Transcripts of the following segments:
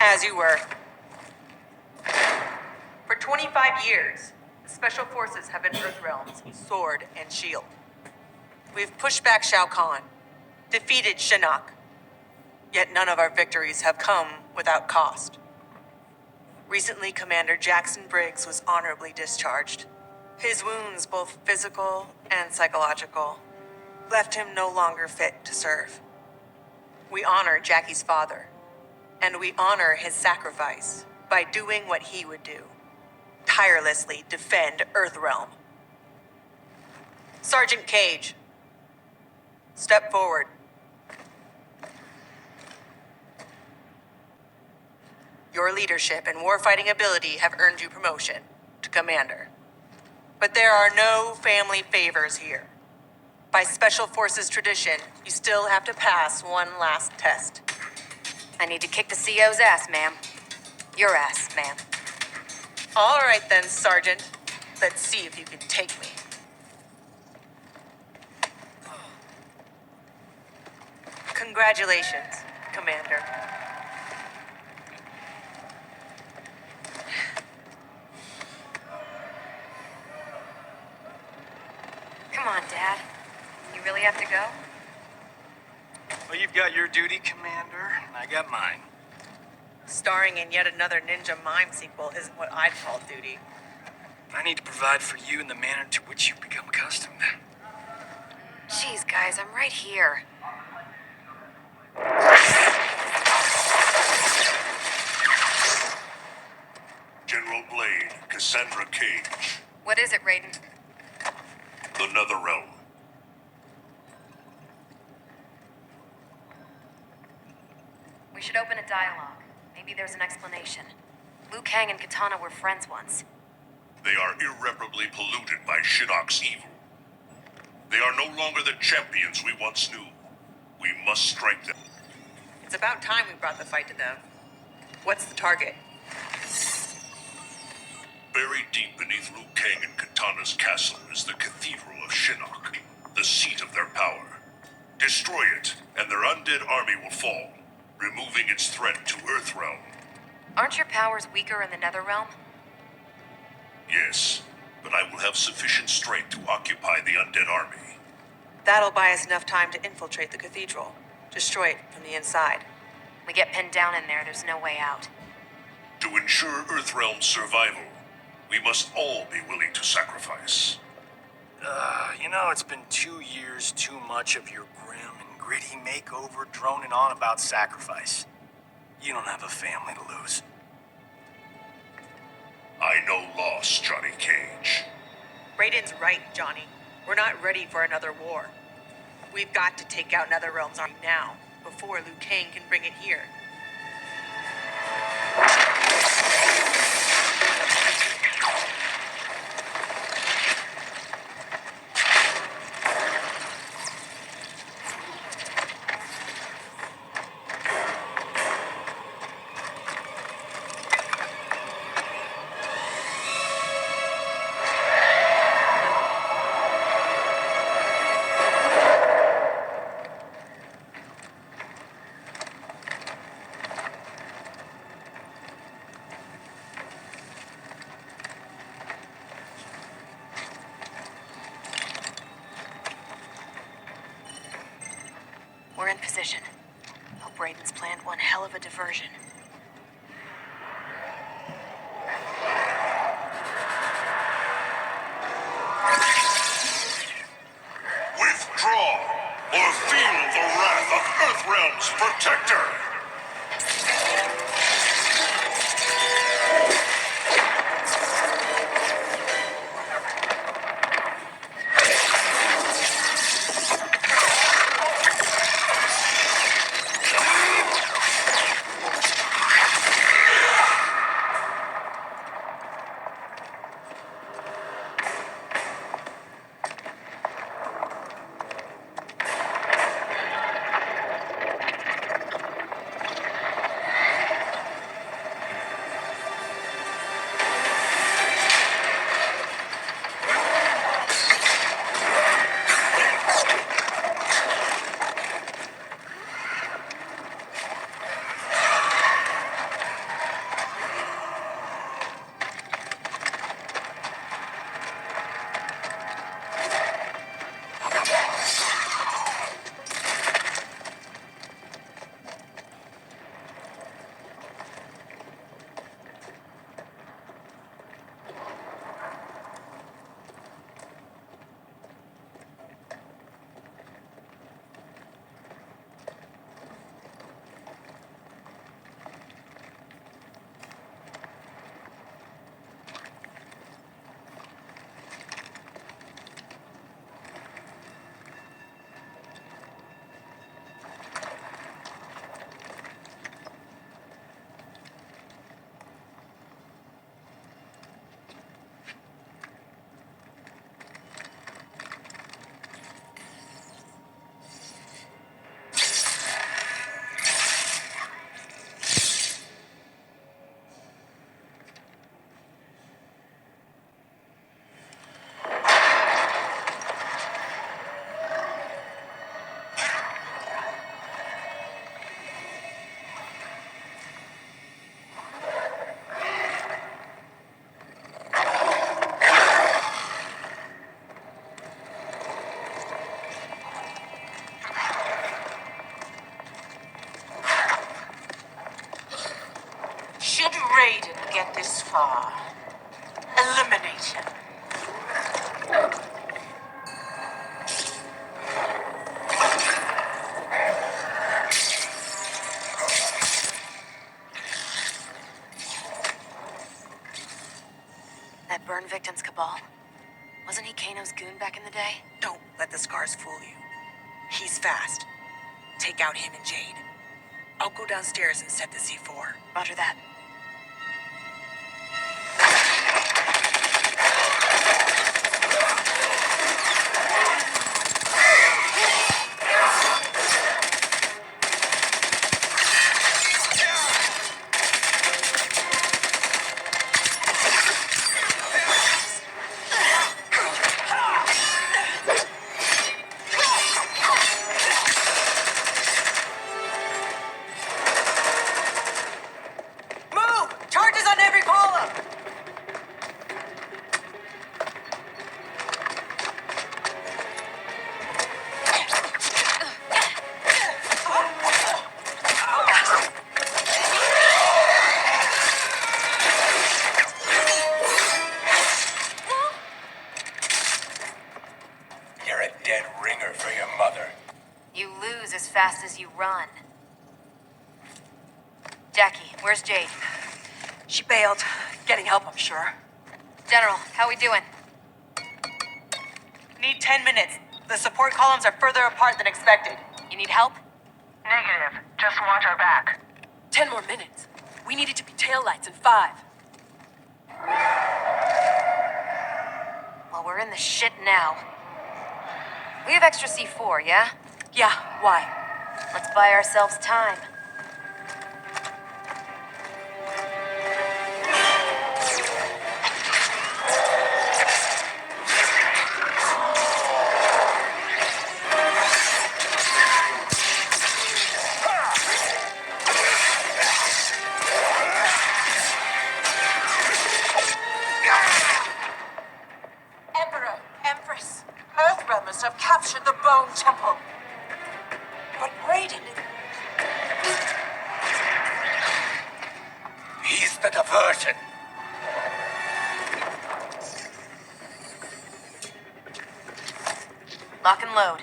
As you were. For 25 years, the Special Forces have been Earthrealm's sword and shield. We've pushed back Shao Kahn, defeated Shinnok, yet none of our victories have come without cost. Recently, Commander Jackson Briggs was honorably discharged. His wounds, both physical and psychological, left him no longer fit to serve. We honor Jackie's father, and we honor his sacrifice by doing what he would do. Tirelessly defend Earthrealm. Sergeant Cage, step forward. Your leadership and warfighting ability have earned you promotion to commander. But there are no family favors here. By Special Forces tradition, you still have to pass one last test. I need to kick the CO's ass, ma'am. Your ass, ma'am. All right then, Sergeant. Let's see if you can take me. Congratulations, Commander. Come on, Dad. You really have to go? Well, you've got your duty, Commander, and I got mine. Starring in yet another Ninja Mime sequel isn't what I'd call duty. I need to provide for you in the manner to which you've become accustomed. Jeez, guys, I'm right here. General Blade, Cassandra Cage. What is it, Raiden? The Netherrealm. We should open a dialogue. Maybe there's an explanation. Liu Kang and Katana were friends once. They are irreparably polluted by Shinnok's evil. They are no longer the champions we once knew. We must strike them. It's about time we brought the fight to them. What's the target? Buried deep beneath Liu Kang and Katana's castle is the Cathedral of Shinnok, the seat of their power. Destroy it, and their undead army will fall, removing its threat to Earthrealm. Aren't your powers weaker in the Netherrealm? Yes, but I will have sufficient strength to occupy the undead army. That'll buy us enough time to infiltrate the cathedral. Destroy it from the inside. We get pinned down in there, there's no way out. To ensure Earthrealm's survival, we must all be willing to sacrifice. It's been 2 years too much of your grim and gritty makeover droning on about sacrifice. You don't have a family to lose. I know loss, Johnny Cage. Raiden's right, Johnny. We're not ready for another war. We've got to take out Netherrealm's army now, before Liu Kang can bring it here. We're in position. Hope Raiden's planned one hell of a diversion. Withdraw, or feel the wrath of Earthrealm's protector! Raiden get this far? Eliminate him. That burn victim's Cabal? Wasn't he Kano's goon back in the day? Don't let the scars fool you. He's fast. Take out him and Jade. I'll go downstairs and set the C4. Roger that. Move! Charges on every column! You're a dead ringer for your mother. You lose as fast as you run. Jackie, where's Jade? She bailed. Getting help, I'm sure. General, how we doing? Need 10 minutes. The support columns are further apart than expected. You need help? Negative. Just watch our back. 10 more minutes. We needed to be taillights in 5. Well, we're in the shit now. We have extra C4, yeah? Yeah, why? Let's buy ourselves time. Emperor, Empress, Earthrealmers have captured the Bone Temple. But Raiden... He's the diversion. Lock and load.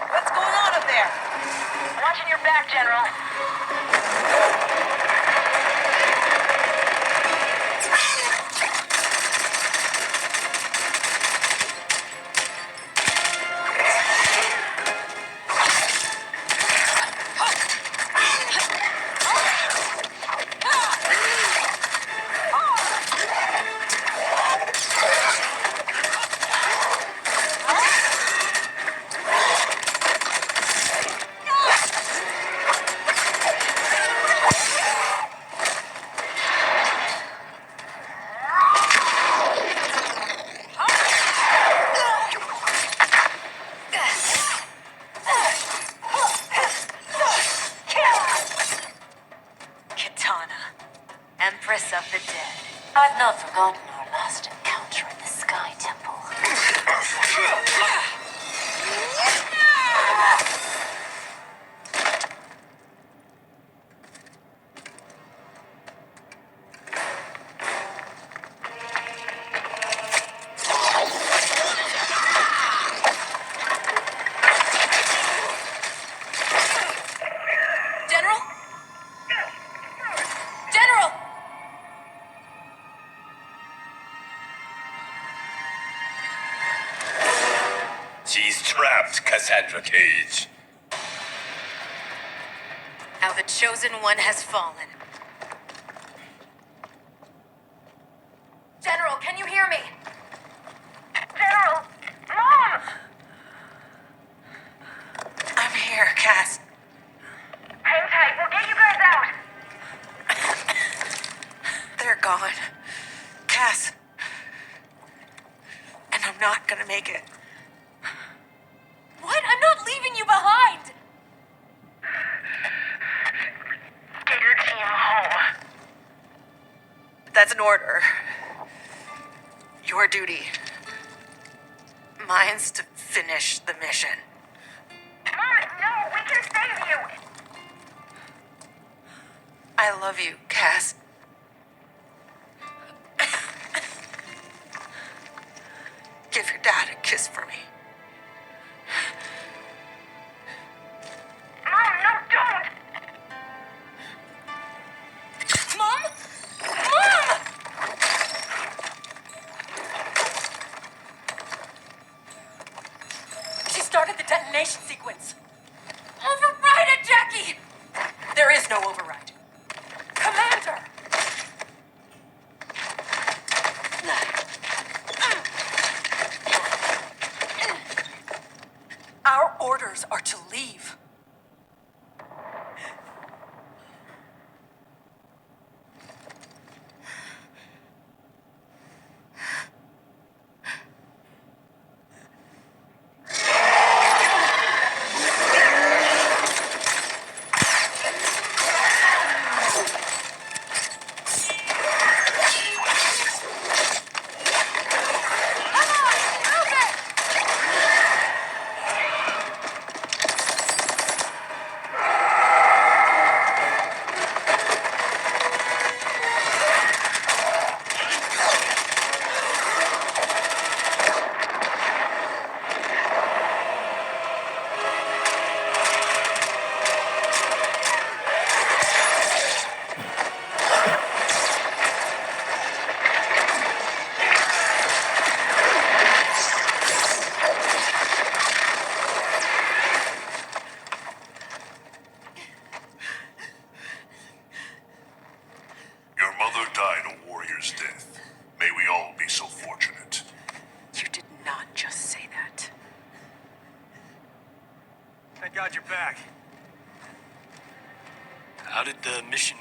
What's going on up there? Watching your back, General. Empress of the Dead. I've not forgotten our last encounter in the Sky Temple. General? General! She's trapped, Cassandra Cage. Now the Chosen One has fallen. General, can you hear me? General! I'm not gonna make it. What? I'm not leaving you behind! Get your team home. That's an order. Your duty. Mine's to finish the mission. Mom, no, we can save you. I love you, Cass. Give your dad a kiss for me. Mom, no, don't. Mom? Mom! She started the detonation sequence. Override it, Jackie! There is no override. Commander! Our orders are to leave. Your mother died a warrior's death. May we all be so fortunate. You did not just say that. Thank God you're back. How did the mission